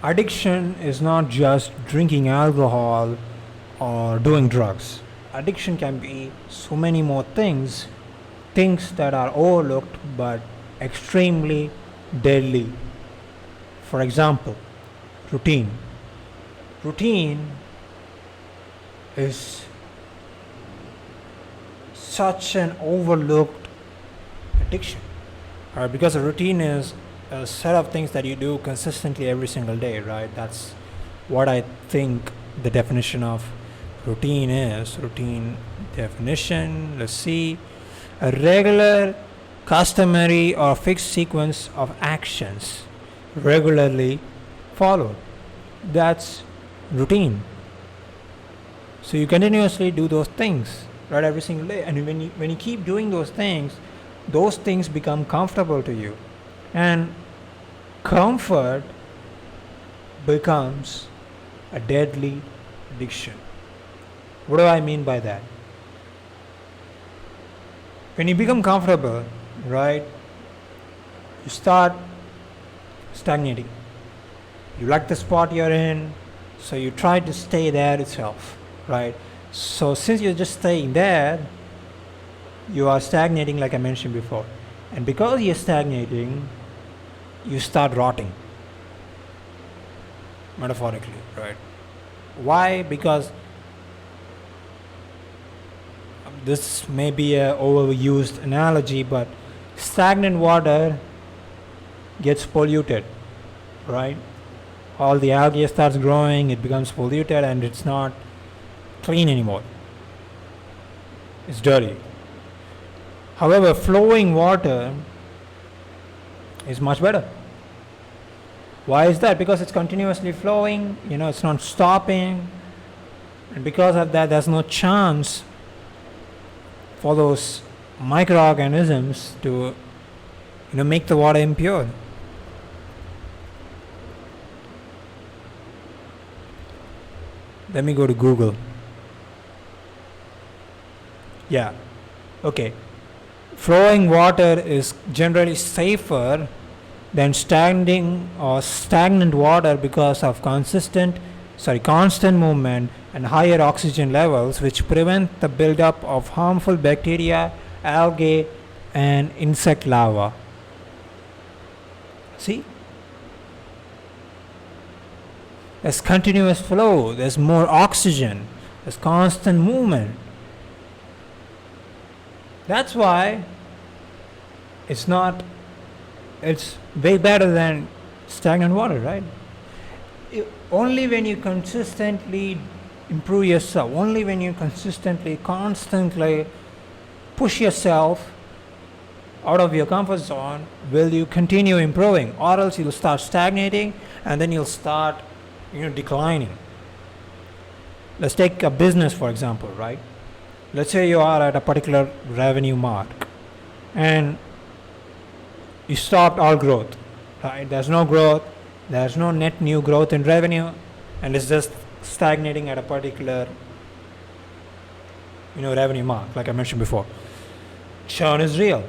Addiction is not just drinking alcohol or doing drugs. Addiction can be so many more things, things that are overlooked but extremely deadly. For example, routine. Routine is such an overlooked addiction. Right? Because a routine is a set of things that you do consistently every single day, right? That's what I think the definition of routine is. Routine definition, let's see. A regular, customary, or fixed sequence of actions regularly followed. That's routine. So you continuously do those things, right, every single day. And when you keep doing those things become comfortable to you. And comfort becomes a deadly addiction. What do I mean by that? When you become comfortable, right, you start stagnating. You like the spot you're in, so you try to stay there itself, right? So since you're just staying there, you are stagnating, like I mentioned before. And because you're stagnating, you start rotting, metaphorically, right? Why? Because this may be a overused analogy, but stagnant water gets polluted, right? All the algae starts growing, it becomes polluted, and it's not clean anymore. It's dirty. However, flowing water is much better. Why is that? Because it's continuously flowing, it's not stopping, and because of that, there's no chance for those microorganisms to make the water impure. Let me go to Google. Yeah, okay. Flowing water is generally safer than stagnant water because of constant movement and higher oxygen levels, which prevent the buildup of harmful bacteria, algae, and insect larvae. See? There's continuous flow, there's more oxygen, there's constant movement. That's why it's way better than stagnant water, right? Only when you consistently improve yourself, only when you constantly push yourself out of your comfort zone will you continue improving, or else you'll start stagnating and then you'll start declining. Let's take a business, for example, right? Let's say you are at a particular revenue mark and you stopped all growth, right? There's no growth, there's no net new growth in revenue, and it's just stagnating at a particular revenue mark, like I mentioned before. Churn is real.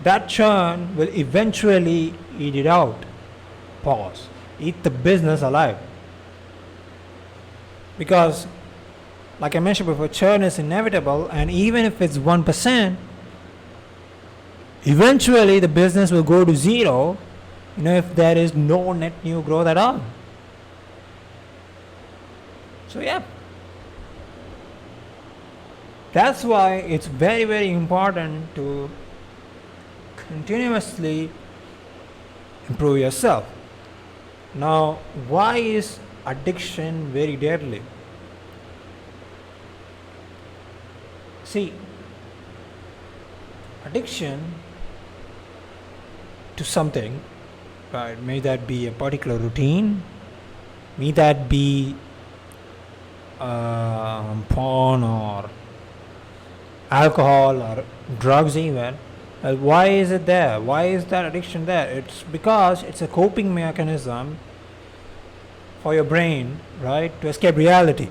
That churn will eventually eat it out. Pause. Eat the business alive. Because, like I mentioned before, churn is inevitable, and even if it's 1%, eventually the business will go to zero, if there is no net new growth at all. So yeah, that's why it's very, very important to continuously improve yourself. Now, why is addiction very deadly? See, addiction to something, right? May that be a particular routine, may that be porn or alcohol or drugs even. Why is it there? Why is that addiction there? It's because it's a coping mechanism for your brain, right, to escape reality.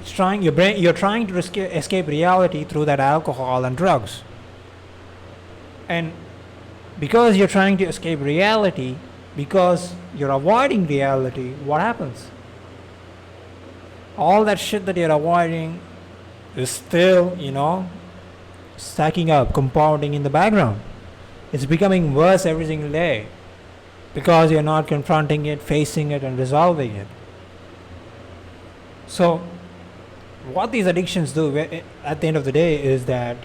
You're trying to escape reality through that alcohol and drugs. And because you're trying to escape reality, because you're avoiding reality, what happens? All that shit that you're avoiding is still, stacking up, compounding in the background. It's becoming worse every single day because you're not confronting it, facing it, and resolving it. So, what these addictions do at the end of the day is that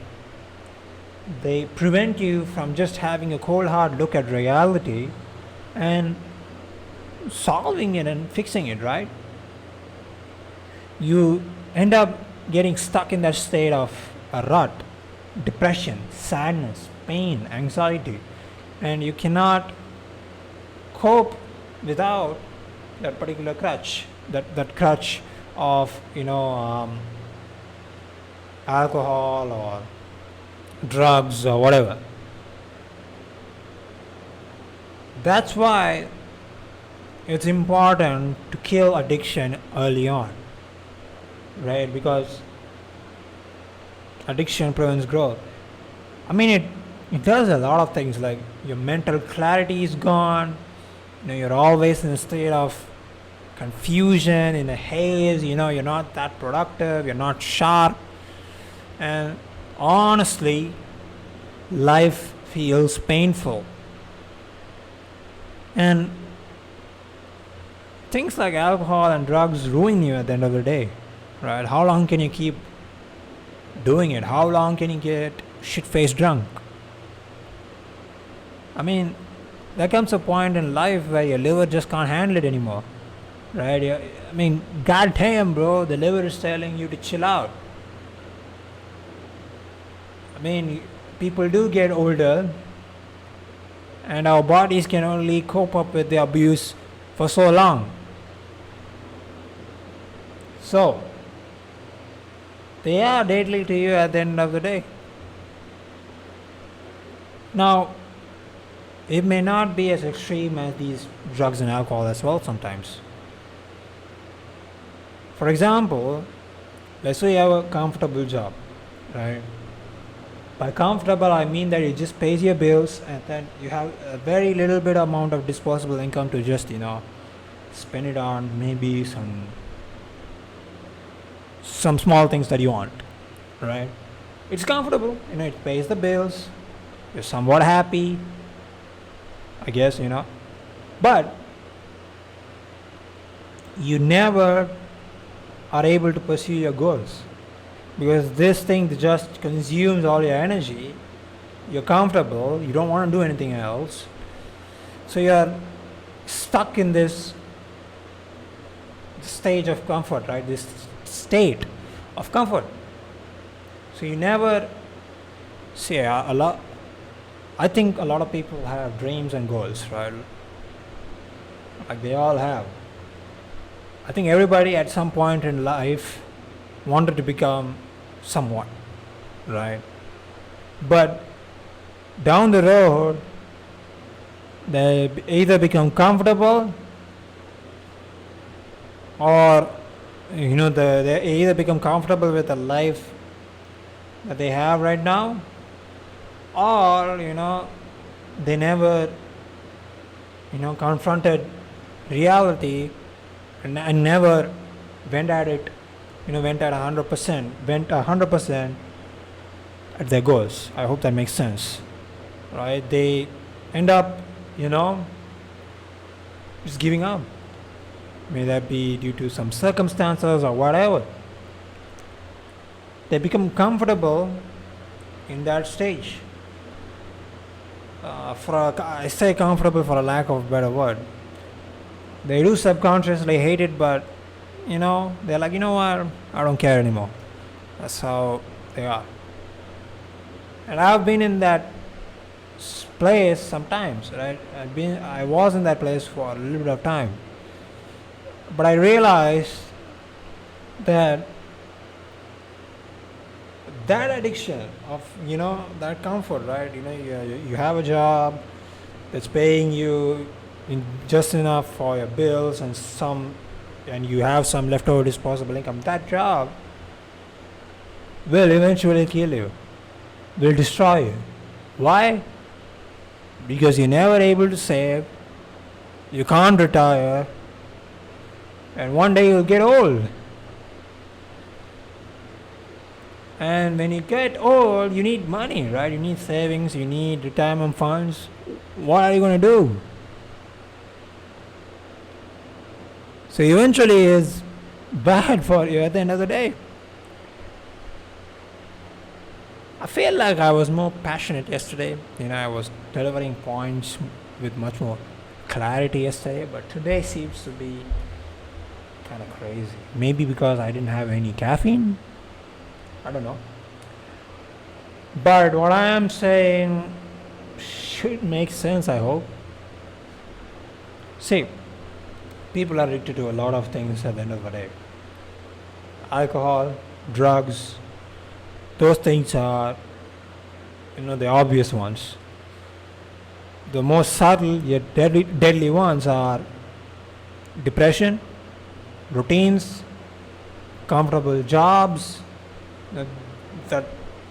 they prevent you from just having a cold hard look at reality and solving it and fixing it, right? You end up getting stuck in that state of a rut, depression, sadness, pain, anxiety, and you cannot cope without that particular crutch, that crutch of alcohol or drugs or whatever. That's why it's important to kill addiction early on, right? Because addiction prevents growth. I mean, it does a lot of things, like your mental clarity is gone. You're always in a state of confusion, in a haze. You're not that productive. You're not sharp, and honestly, life feels painful. And things like alcohol and drugs ruin you at the end of the day, right? How long can you keep doing it? How long can you get shit-faced drunk? I mean, there comes a point in life where your liver just can't handle it anymore, right? I mean, goddamn, bro, the liver is telling you to chill out. I mean, people do get older, and our bodies can only cope up with the abuse for so long. So, they are deadly to you at the end of the day. Now, it may not be as extreme as these drugs and alcohol as well sometimes. For example, let's say you have a comfortable job, right? By comfortable, I mean that it just pays your bills, and then you have a very little bit amount of disposable income to just, spend it on maybe some small things that you want, right? It's comfortable, it pays the bills, you're somewhat happy, I guess, but you never are able to pursue your goals because this thing just consumes all your energy. You're comfortable, you don't want to do anything else, so you're stuck in this stage of comfort, right? This state of comfort. So you never see a lot. I think a lot of people have dreams and goals, right? Like they all have. I think everybody at some point in life wanted to become someone, right? But down the road, they either become comfortable or they either become comfortable with the life that they have right now, or they never confronted reality and never went at it, went at 100% at their goals. I hope that makes sense, right? They end up just giving up. May that be due to some circumstances or whatever. They become comfortable in that stage. I say comfortable for a lack of a better word. They do subconsciously hate it, but they're like, what? I don't care anymore. That's how they are. And I've been in that place sometimes, right? I was in that place for a little bit of time. But I realized that addiction of that comfort, right? You have a job that's paying you just enough for your bills and you have some leftover disposable income. That job will eventually kill you, will destroy you. Why? Because you're never able to save, You can't retire, and one day you'll get old. And when you get old, you need money, right? You need savings, you need retirement funds. What are you going to do? So eventually it's bad for you at the end of the day. I feel like I was more passionate yesterday. I was delivering points with much more clarity yesterday, but today seems to be kind of crazy. Maybe because I didn't have any caffeine. I don't know. But what I am saying should make sense, I hope. See, people are addicted to a lot of things at the end of the day. Alcohol, drugs, those things are, the obvious ones. The most subtle yet deadly ones are depression, routines, comfortable jobs that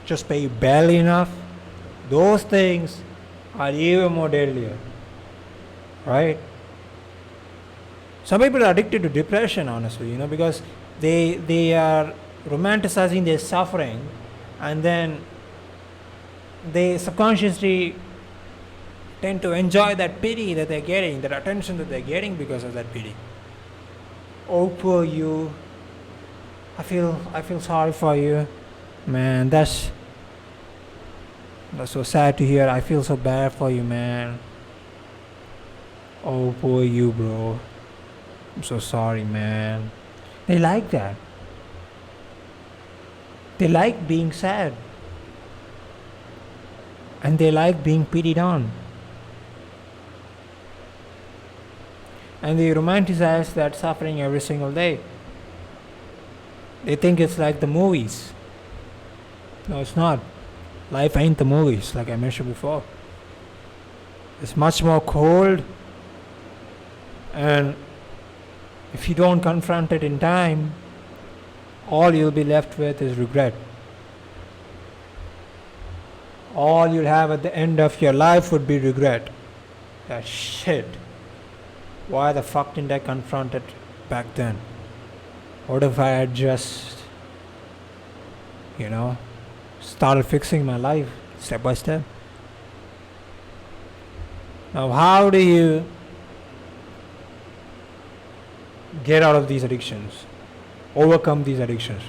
just pay you barely enough. Those things are even more deadlier, right? Some people are addicted to depression, honestly, because they are romanticizing their suffering, and then they subconsciously tend to enjoy that pity that they're getting, that attention that they're getting because of that pity. Oh, poor you. I feel sorry for you. Man, that's so sad to hear. I feel so bad for you, man. Oh, poor you, bro. I'm so sorry, man. They like that. They like being sad. And they like being pitied on. And they romanticize that suffering every single day. They think it's like the movies. No, it's not. Life ain't the movies, like I mentioned before. It's much more cold, and if you don't confront it in time, all you'll be left with is regret. All you'll have at the end of your life would be regret. That shit. Why the fuck didn't I confront it back then? What if I had just, started fixing my life step by step? Now, how do you get out of these addictions? Overcome these addictions?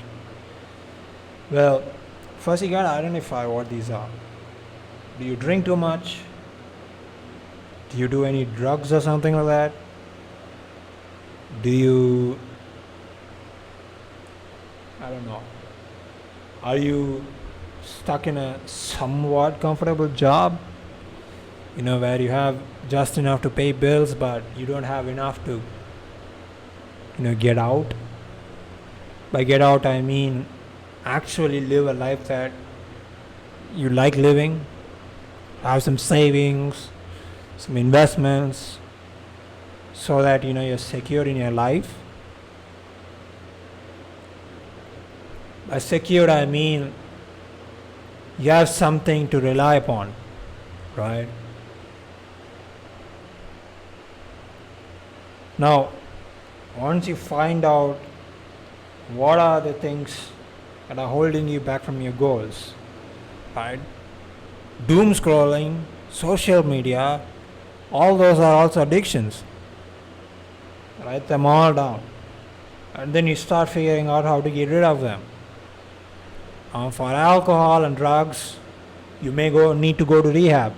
Well, first you gotta identify what these are. Do you drink too much? Do you do any drugs or something like that? Do you, I don't know, are you stuck in a somewhat comfortable job? Where you have just enough to pay bills, but you don't have enough to, get out. By get out, I mean actually live a life that you like living, have some savings, some investments, so that you're secure in your life. By secure, I mean you have something to rely upon, right? Now, once you find out what are the things that are holding you back from your goals, right? Doom scrolling, social media, all those are also addictions. Write them all down. And then you start figuring out how to get rid of them. For alcohol and drugs, you may need to go to rehab.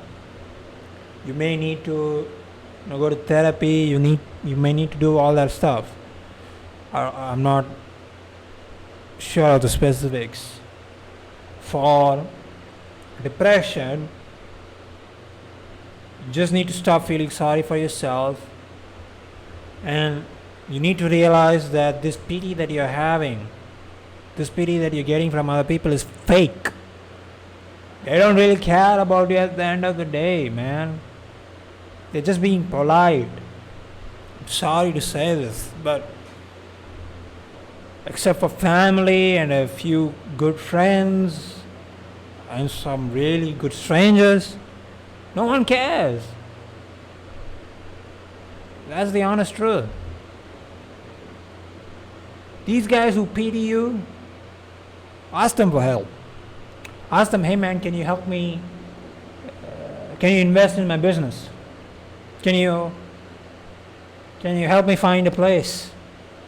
You may need to go to therapy. You may need to do all that stuff. I'm not sure of the specifics. For depression, you just need to stop feeling sorry for yourself, and you need to realize that this pity that you're having, this pity that you're getting from other people is fake. They don't really care about you at the end of the day, man. They're just being polite. I'm sorry to say this, but except for family and a few good friends and some really good strangers, no one cares. That's the honest truth. These guys who pity you, ask them for help. Ask them, hey man, can you help me? Can you invest in my business? Can you help me find a place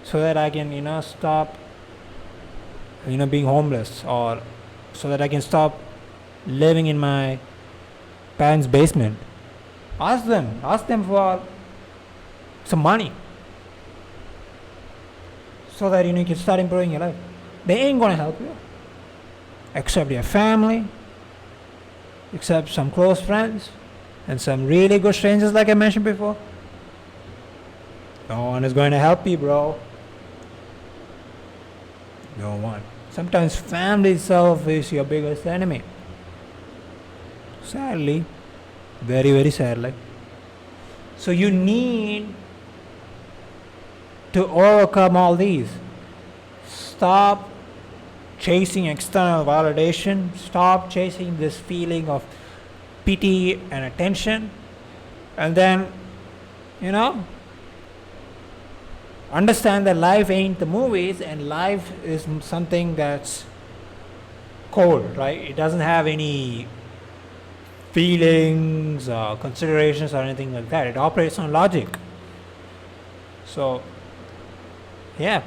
so that I can, stop, being homeless, or so that I can stop living in my parents' basement? Ask them for some money so that you can start improving your life. They ain't gonna help you except your family, except some close friends, and some really good strangers, like I mentioned before. No one is going to help you, bro. No one. Sometimes family itself is your biggest enemy. Sadly, very, very sadly. So you need to overcome all these. Stop chasing external validation. Stop chasing this feeling of pity and attention. And then, understand that life ain't the movies, and life is something that's cold, right? It doesn't have any feelings or considerations or anything like that. It operates on logic. So, yeah.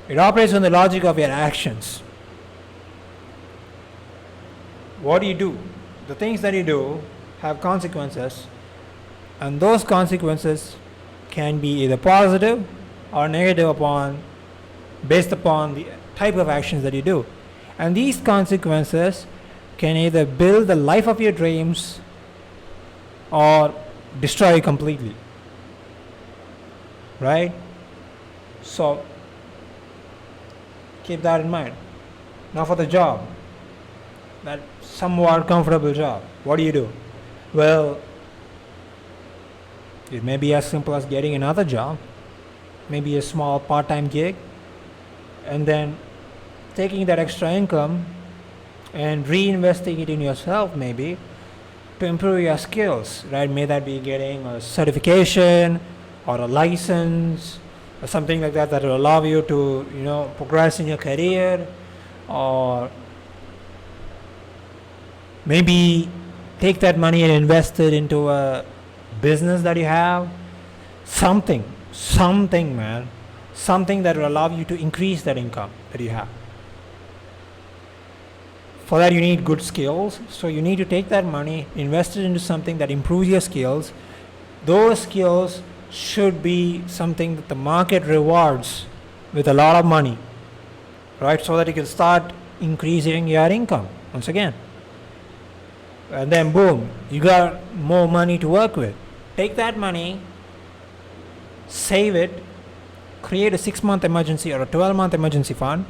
It operates on the logic of your actions. What do you do? The things that you do have consequences, and those consequences can be either positive or negative based upon the type of actions that you do. And these consequences can either build the life of your dreams or destroy you completely. Right? So keep that in mind. Now for the job, that somewhat comfortable job, what do? Well, it may be as simple as getting another job, maybe a small part-time gig, and then taking that extra income and reinvesting it in yourself, maybe to improve your skills, right? May that be getting a certification or a license or something like that will allow you to progress in your career, or maybe take that money and invest it into a business that you have. Something man, something that will allow you to increase that income that you have. For that you need good skills, so you need to take that money, invest it into something that improves your skills. Those skills should be something that the market rewards with a lot of money, right? So that you can start increasing your income once again. And then boom, you got more money to work with. Take that money, save it, create a 6-month emergency or a 12-month emergency fund.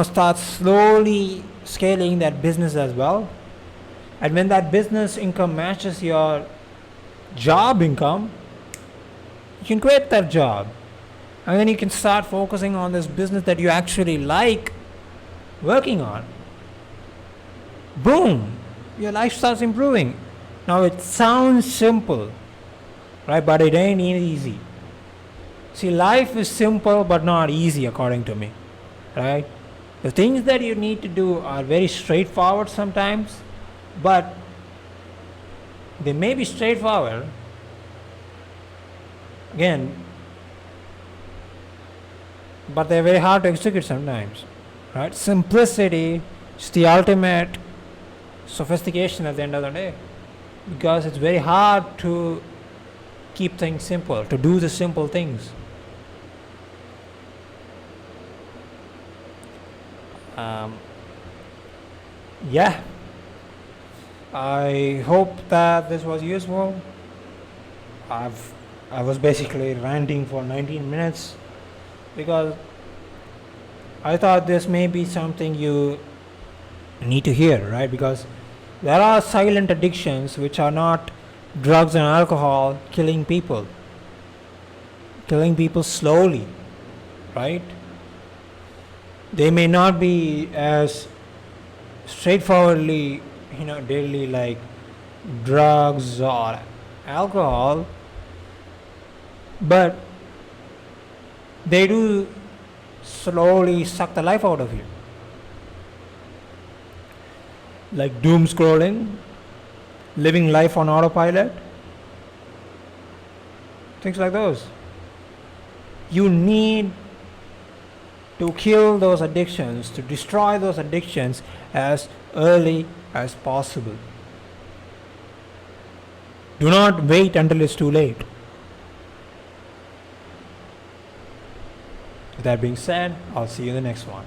Start slowly scaling that business as well. And when that business income matches your job income, you can quit that job. And then you can start focusing on this business that you actually like working on. Boom, your life starts improving. Now it sounds simple, right? But it ain't easy. See, life is simple but not easy according to me, right? The things that you need to do are very straightforward sometimes, but they may be straightforward. Again, but they're very hard to execute sometimes, right? Simplicity is the ultimate sophistication at the end of the day, because it's very hard to keep things simple, to do the simple things. Yeah, I hope that this was useful. I was basically ranting for 19 minutes because I thought this may be something you need to hear, right? Because there are silent addictions which are not drugs and alcohol killing people slowly, right? They may not be as straightforwardly, daily, like drugs or alcohol, but they do slowly suck the life out of you. Like doom scrolling, living life on autopilot, things like those. You need to kill those addictions, to destroy those addictions as early as possible. Do not wait until it's too late. With that being said, I'll see you in the next one.